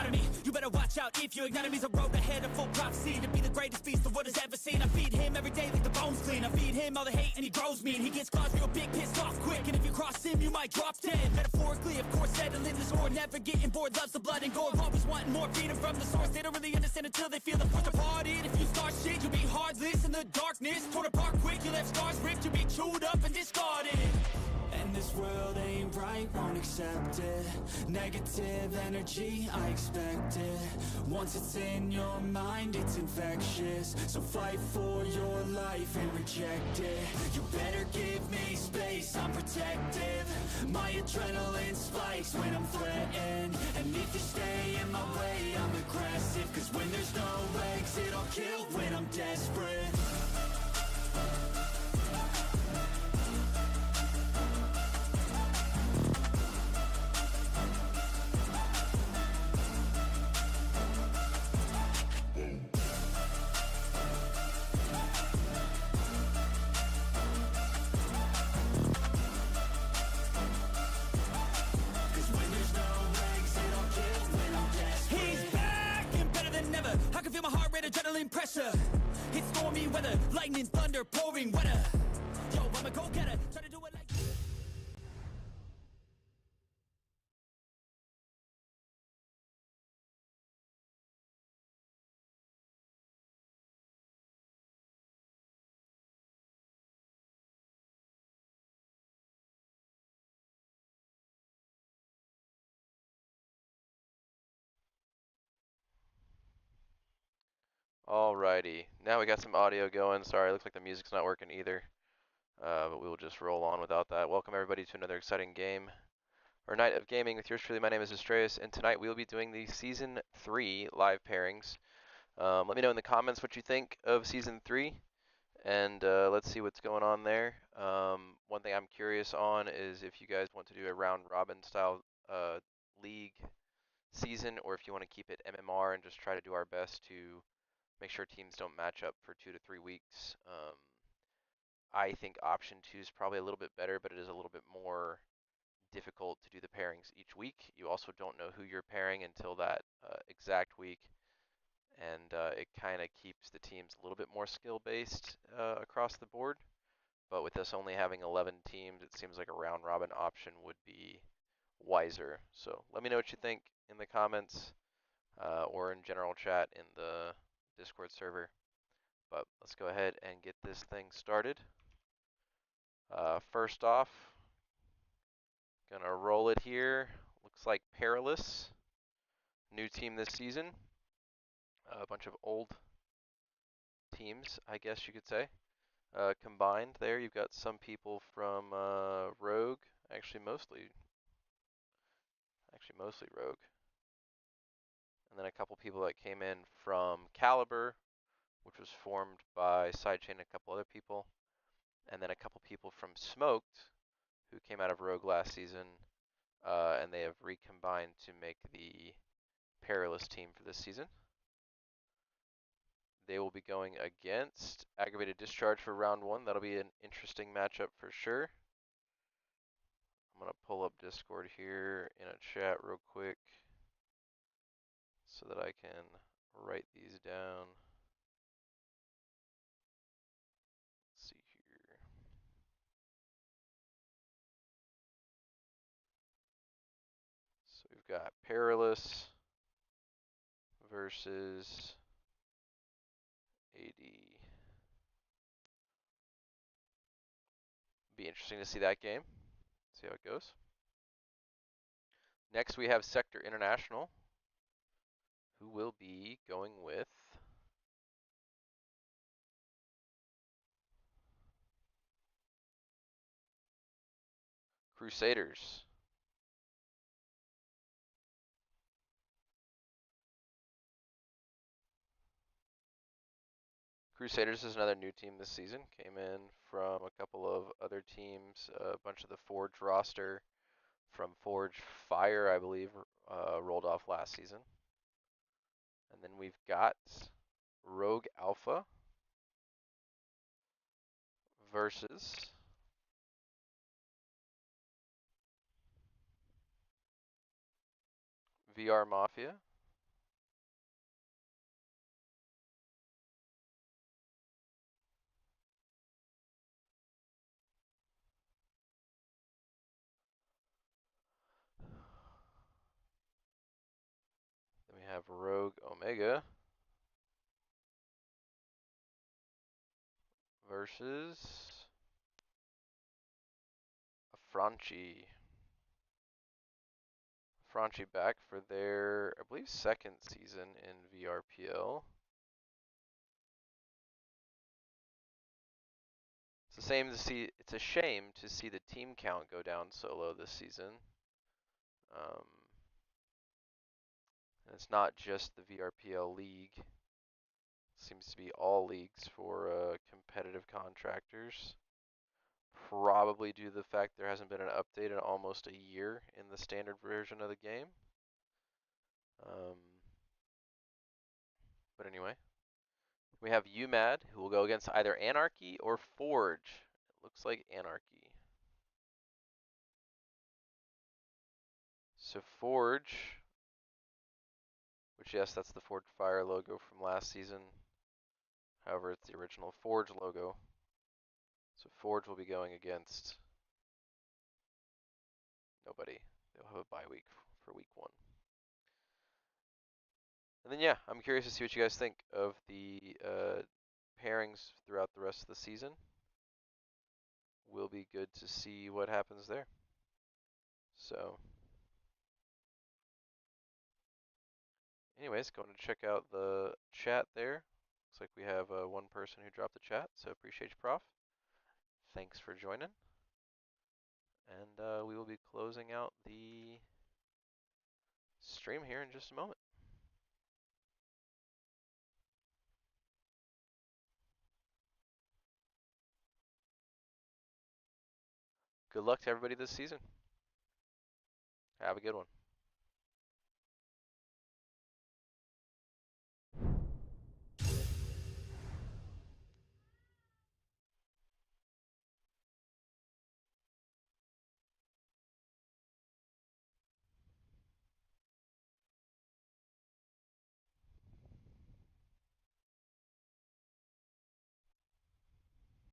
inside of me. You better watch out if you ignite me's a road ahead of full prophecy to be the greatest beast the world has ever seen. I feed him every day like the bones clean. I feed him all the hate and he grows mean. He gets claws real big, pissed off quick, and if you cross him you might drop dead. Metaphorically, of course, settling this war, never getting bored, loves the blood and gore, always wanting more, freedom from the source. They don't really understand until they feel the force apart. If you start shit, you'll be heartless in the darkness, torn apart quick. You left scars ripped, you'll be chewed up and discarded. And this world ain't right, won't accept it. Negative energy, I expect it. Once it's in your mind, it's infectious. So fight for your life and reject it. You better give me space, I'm protective. My adrenaline spikes when I'm threatened. And if you stay in my way, I'm aggressive. Cause when there's no exit, I'll kill when I'm desperate. Adrenaline pressure, it's stormy weather, lightning, thunder, pouring weather. Yo, I'm a go-getter, try to do it like... Alrighty, now we got some audio going. Sorry, looks like the music's not working either, but we will just roll on without that. Welcome everybody to another exciting game, or night of gaming with yours truly. My name is Astreus, and tonight we will be doing the Season 3 live pairings. Let me know in the comments what you think of Season 3, and let's see what's going on there. One thing I'm curious on is if you guys want to do a round-robin style league season, or if you want to keep it MMR and just try to do our best to make sure teams don't match up for 2 to 3 weeks. I think option 2 is probably a little bit better, but it is a little bit more difficult to do the pairings each week. You also don't know who you're pairing until that exact week, and it kind of keeps the teams a little bit more skill-based across the board. But with us only having 11 teams, it seems like a round-robin option would be wiser. So let me know what you think in the comments or in general chat in the Discord server. But let's go ahead and get this thing started. First off, gonna roll it here. Looks like Perilous, new team this season. A bunch of old teams, I guess you could say, combined there. You've got some people from Rogue, actually mostly Rogue, and then a couple people that came in from Caliber, which was formed by Sidechain and a couple other people, and then a couple people from Smoked, who came out of Rogue last season, and they have recombined to make the Perilous team for this season. They will be going against Aggravated Discharge for round 1. That'll be an interesting matchup for sure. I'm going to pull up Discord here in a chat real quick so that I can write these down. Let's see here. So we've got Perilous versus AD. Be interesting to see that game. See how it goes. Next we have Sector International, who will be going with Crusaders. Crusaders is another new team this season. Came in from a couple of other teams, a bunch of the Forge roster from Forge Fire, I believe, rolled off last season. And then we've got Rogue Alpha versus VR Mafia. have Rogue Omega versus Franchi. Franchi back for their, I believe, second season in VRPL. It's a shame to see the team count go down so low this season. Um, and it's not just the VRPL league. It seems to be all leagues for competitive contractors. Probably due to the fact there hasn't been an update in almost a year in the standard version of the game. But anyway, we have UMAD, who will go against either Anarchy or Forge. It looks like Anarchy. So Forge, which yes, that's the Forge Fire logo from last season. However, it's the original Forge logo. So Forge will be going against nobody. They'll have a bye week for week 1. And then yeah, I'm curious to see what you guys think of the pairings throughout the rest of the season. Will be good to see what happens there. So anyways, going to check out the chat there. Looks like we have one person who dropped the chat, so appreciate you, Prof. Thanks for joining. And we will be closing out the stream here in just a moment. Good luck to everybody this season. Have a good one.